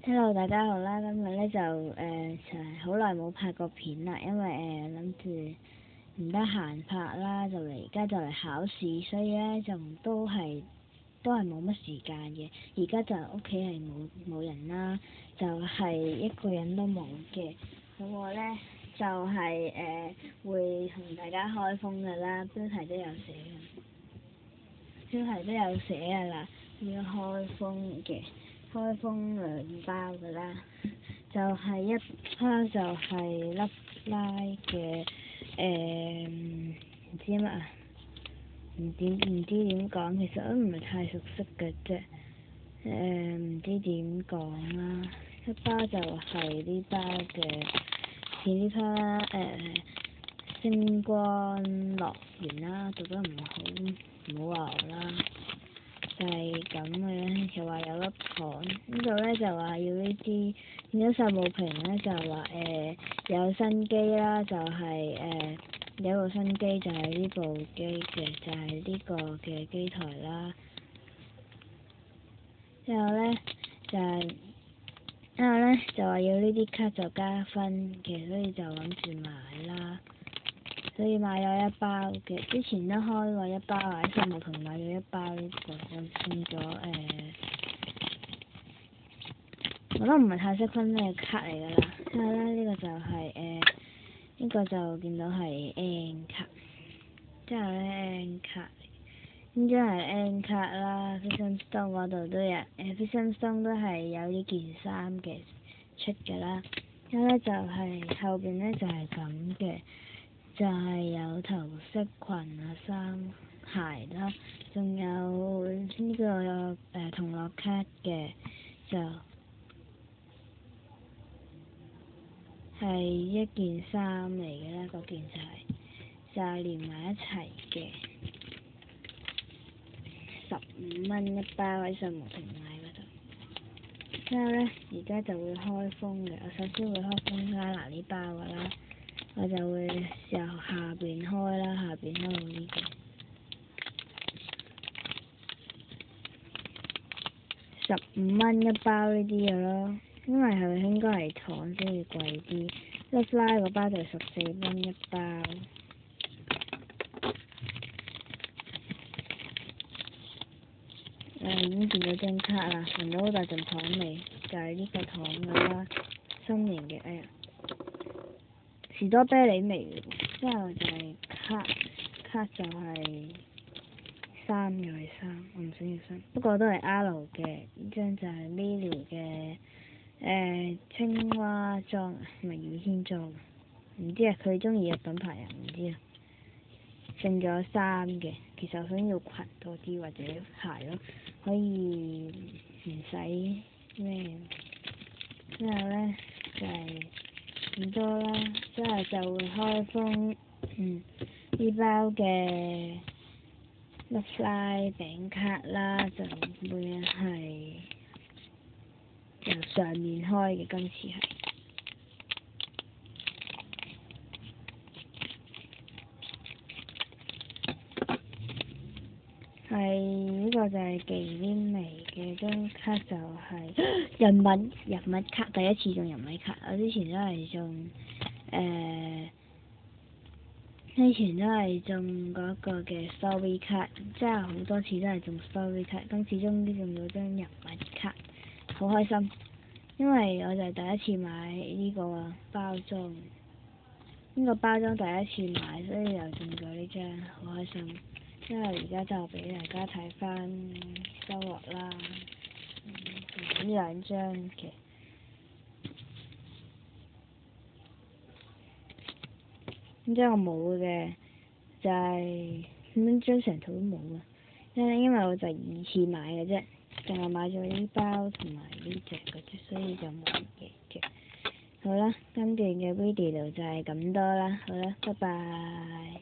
Hello，大家好啦！今日咧就係好耐冇拍過片啦，因為諗住唔得閒拍啦，而家就嚟考試，所以咧就都係冇乜時間嘅。而家就屋企係冇人啦，就係一個人都冇嘅。咁我咧就會同大家開封㗎啦，標題都有寫㗎啦，要開封嘅。開封兩包㗎啦，就係一包就係粒拉嘅唔知乜啊，唔知點講，其實都唔係太熟悉嘅啫，唔知點講啦。一包就係呢包嘅片呢包啦，星光樂園啦，讀得唔好話我啦。就係咁嘅，就話有粒糖，呢度咧就話要呢啲，見到秀茂坪咧就話有新機啦，就係有部新機就係呢部機嘅，就係呢個嘅機台啦。之後咧就話要呢啲卡就加分嘅，所以就諗住買啦。所以買咗一包嘅，之前都開過一包，喺秀茂坪買咗一包呢個，就送咗我都唔係太識分咩卡嚟㗎啦。之後咧呢個就係呢個就見到係 N 卡，之後咧 N 卡，呢張係 N 卡啦。Fashion Stone 嗰度都有，Fashion Stone 都係有呢件衫嘅出㗎啦。之後咧就係後邊咧就係咁嘅。就係有頭飾裙啊、衫、鞋啦，仲有呢個同樂卡嘅，就係一件衫嚟嘅啦，嗰件就係連埋一齊嘅，15蚊一包喺秀茂坪買嗰度。之後咧，而家就會開封嘅，我首先會開封加拿呢包㗎啦。我就會由下邊開啦，下邊開到呢個15蚊一包呢啲嘅咯，因為係應該係糖先會貴啲。Love Life 嗰包就14蚊一包。已經見到張卡啦，聞到好大陣糖味，就係呢個糖㗎啦，新型嘅，士多啤梨味。之後就係卡就係衫，又係衫，我唔想要衫，不過都係 R 嘅。呢張就係 Milo 嘅青蛙裝，唔係雨天裝，唔知啊，佢中意嘅品牌啊，唔知啊。剩咗衫嘅，其實我想要裙多啲或者鞋咯，可以唔使咩。之後咧就係咁多啦，之後就會開封呢包嘅Love Life餅卡啦，就會係由上面開嘅，今次係呢個就係忌廉味嘅張卡，就係人物卡，第一次中人物卡，我之前都係中嗰個嘅 Story 卡，真係好多次都係中 Story 卡，今次終於中到張人物卡，好開心，因為我就係第一次買呢個包裝，第一次買，所以又中咗呢張，好開心。之後而家就俾大家睇返收穫啦，呢兩張嘅。呢張我冇嘅，就係呢張成套都冇啊，因為我就2次買嘅啫，淨係買咗呢包同埋呢隻嘅啫，所以就冇嘢嘅。好啦，今段嘅 video 就係咁多啦，好啦，拜拜。